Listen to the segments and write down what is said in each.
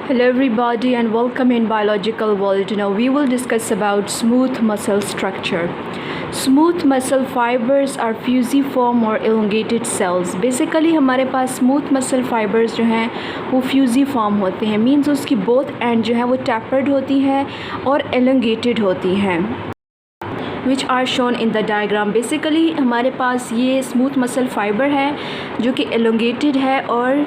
Hello everybody and welcome in biological world. Now we will discuss about smooth muscle structure. Smooth muscle fibers are fusiform or elongated cells. Basically हमारे पास smooth muscle fibers जो हैं वो fusiform होते हैं, means उसकी both end जो है वो tapered होती हैं और elongated होती हैं, which are shown in the diagram. Basically हमारे पास ये smooth muscle fiber है जो कि elongated है और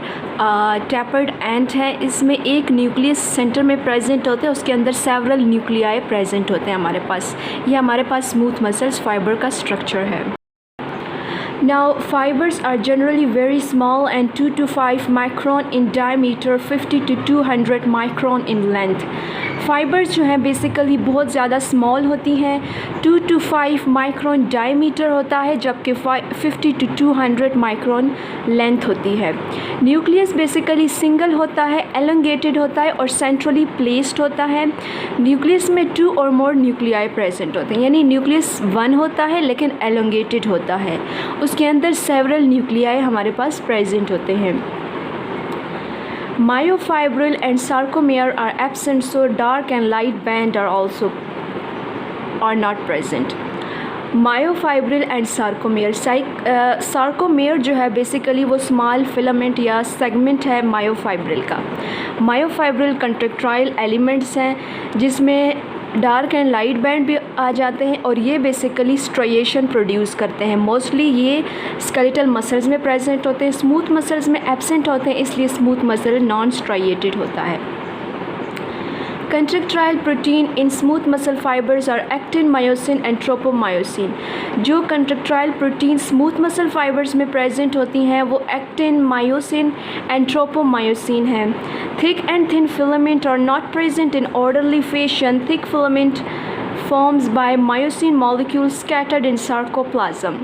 tapered end है. इसमें एक न्यूक्लियस सेंटर में प्रेजेंट होते हैं, उसके अंदर सेवरल न्यूक्लियाई प्रेजेंट होते हैं हमारे पास. ये हमारे पास स्मूथ मसल्स फाइबर का स्ट्रक्चर है. Now fibers are generally very small and 2 to 5 micron in diameter, 50 to 200 micron in length. Fibres जो हैं बेसिकली बहुत ज़्यादा स्मॉल होती हैं, 2 to 5 माइक्रोन डायमीटर होता है, जबकि 50 to 200 माइक्रोन लेंथ होती है. न्यूक्लियस बेसिकली सिंगल होता है, एलोंगेटेड होता है और सेंट्रली प्लेस्ड होता है. न्यूक्लियस में 2 और मोर न्यूक्लियाई प्रेजेंट होते हैं, यानी न्यूक्लियस 1 होता है लेकिन एलोंगेटेड होता है. उसके अंदर सेवरल न्यूक्लियाई हमारे पास प्रेजेंट होते हैं. Myofibril and sarcomere are absent, so dark and light band are not present. Myofibril and sarcomere. Sarcomere जो है बेसिकली वो स्मॉल फिलामेंट या सेगमेंट है मायोफाइब्रिल का. मायोफाइब्रिल कंट्रैक्टाइल एलिमेंट्स हैं जिसमें डार्क एंड लाइट बैंड भी आ जाते हैं और ये बेसिकली स्ट्राइएशन प्रोड्यूस करते हैं. मोस्टली ये स्केलेटल मसल्स में प्रेजेंट होते हैं, स्मूथ मसल्स में एब्सेंट होते हैं, इसलिए स्मूथ मसल नॉन स्ट्राइएटेड होता है. Contractile protein in smooth muscle fibres are actin, myosin and tropomyosin. जो contractile protein smooth muscle fibres में प्रेजेंट होती हैं वो एक्टिन, मायोसिन एंड ट्रोपोमायोसिन हैं. Thick and thin filament are not present in orderly fashion. Thick filament forms by myosin molecules scattered in sarcoplasm.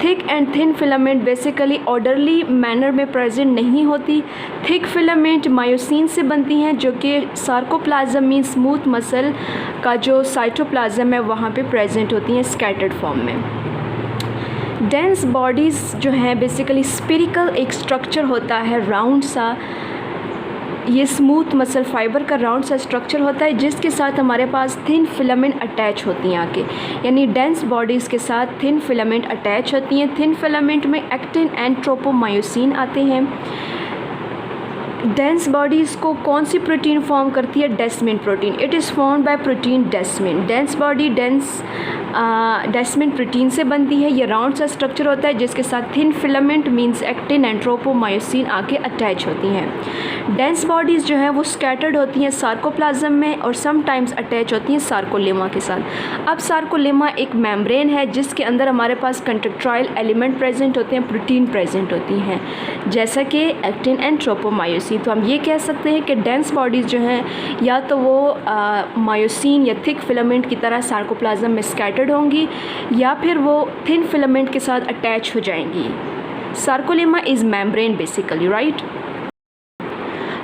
Thick and thin filament basically orderly manner में present नहीं होती. Thick filament myosin से बनती हैं जो कि sarcoplasm mean smooth muscle का जो साइटोप्लाज्म है वहाँ पे प्रेजेंट होती हैं स्कैटर्ड फॉर्म में. डेंस बॉडीज़ जो हैं बेसिकली स्पिरिकल एक स्ट्रक्चर होता है राउंड सा. ये स्मूथ मसल फाइबर का राउंड सा स्ट्रक्चर होता है जिसके साथ हमारे पास थिन फिलामेंट अटैच होती हैं आके, यानी डेंस बॉडीज़ के साथ थिन फिलामेंट अटैच होती हैं. थिन फिलामेंट में एक्टिन एंड ट्रोपोमायोसिन आते हैं. डेंस बॉडीज़ को कौन सी प्रोटीन फॉर्म करती है? Desmin protein. It is formed by protein desmin. Dense body desmin protein से बनती है. ये राउंड सा स्ट्रक्चर होता है जिसके साथ thin filament means actin and tropomyosin आके अटैच होती हैं. डेंस बॉडीज़ जो हैं वो स्कैटर्ड होती हैं सार्कोप्लाज्म में और समटाइम्स अटैच होती हैं सार्कोलेमा के साथ. अब सार्कोलेमा एक मेम्ब्रेन है जिसके अंदर हमारे पास कंट्रैक्टाइल एलिमेंट प्रेजेंट होते हैं, प्रोटीन प्रेजेंट होती हैं जैसा कि एक्टिन एंड ट्रोपोमायोसिन. तो हम ये कह सकते हैं कि डेंस बॉडीज़ जो हैं या तो वो मायोसिन या थिक फिलामेंट की तरह सार्कोप्लाज्म में स्कैटर्ड होंगी या फिर वो थिन फिलामेंट के साथ अटैच हो जाएंगी. Sarcolemma is membrane basically, right.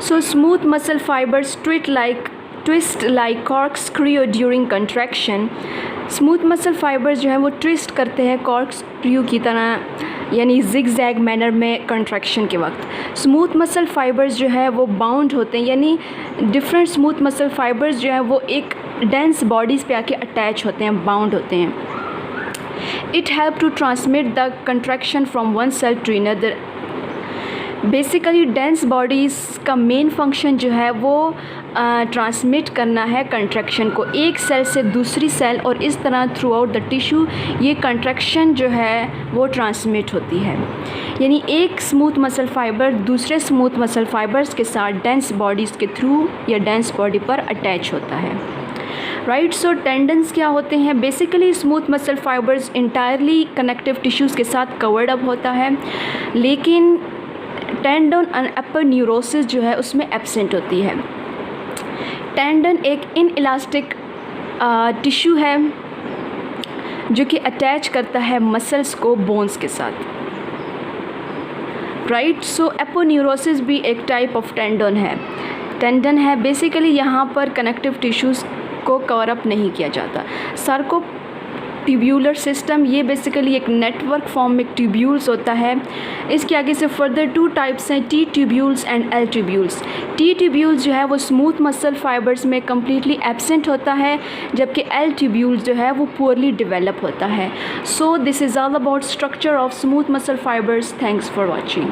So smooth muscle fibers twist like corkscrew during contraction. Smooth muscle fibres जो हैं वो ट्विस्ट करते हैं कॉर्कस्क्रू की तरह, यानी जिग जैग मैनर में कंट्रैक्शन के वक्त. स्मूथ मसल फाइबर्स जो है वो बाउंड होते हैं, यानी डिफरेंट स्मूथ मसल फाइबर्स जो हैं वो एक डेंस बॉडीज़ पे आके अटैच होते हैं, बाउंड होते हैं. It help to transmit the contraction from one cell to another. Basically dense bodies का मेन फंक्शन जो है वो ट्रांसमिट करना है कंट्रैक्शन को एक सेल से दूसरी सेल, और इस तरह थ्रू आउट द टिश्यू ये कंट्रैक्शन जो है वो ट्रांसमिट होती है. यानी एक स्मूथ मसल फाइबर दूसरे स्मूथ मसल फाइबर्स के साथ डेंस बॉडीज़ के थ्रू या डेंस बॉडी पर अटैच होता है, राइट. सो टेंडन्स क्या होते हैं? Basically smooth muscle fibres entirely connective tissues के साथ कवर्ड अप होता है, लेकिन टेंडन एंड अपर न्यूरोसिस जो है उसमें एब्सेंट होती है. टेंडन एक इनइलास्टिक टिश्यू है जो कि अटैच करता है मसल्स को बोन्स के साथ, राइट. सो एपोन्यूरोसिस भी एक टाइप ऑफ टेंडन है. बेसिकली यहाँ पर कनेक्टिव टिश्यूज़ को कवर अप नहीं किया जाता. ट्यूब्यूलर सिस्टम, ये बेसिकली एक नेटवर्क फॉर्म में ट्यूब्यूल्स होता है। इसके आगे से फर्दर 2 टाइप्स हैं, T tubules and L tubules. T tubules जो है वो स्मूथ मसल फाइबर्स में कम्प्लीटली एब्सेंट होता है, जबकि एल ट्यूब्यूल्स जो है वो पुअरली डेवलप होता है। So this is all about structure of smooth muscle fibres. Thanks for watching.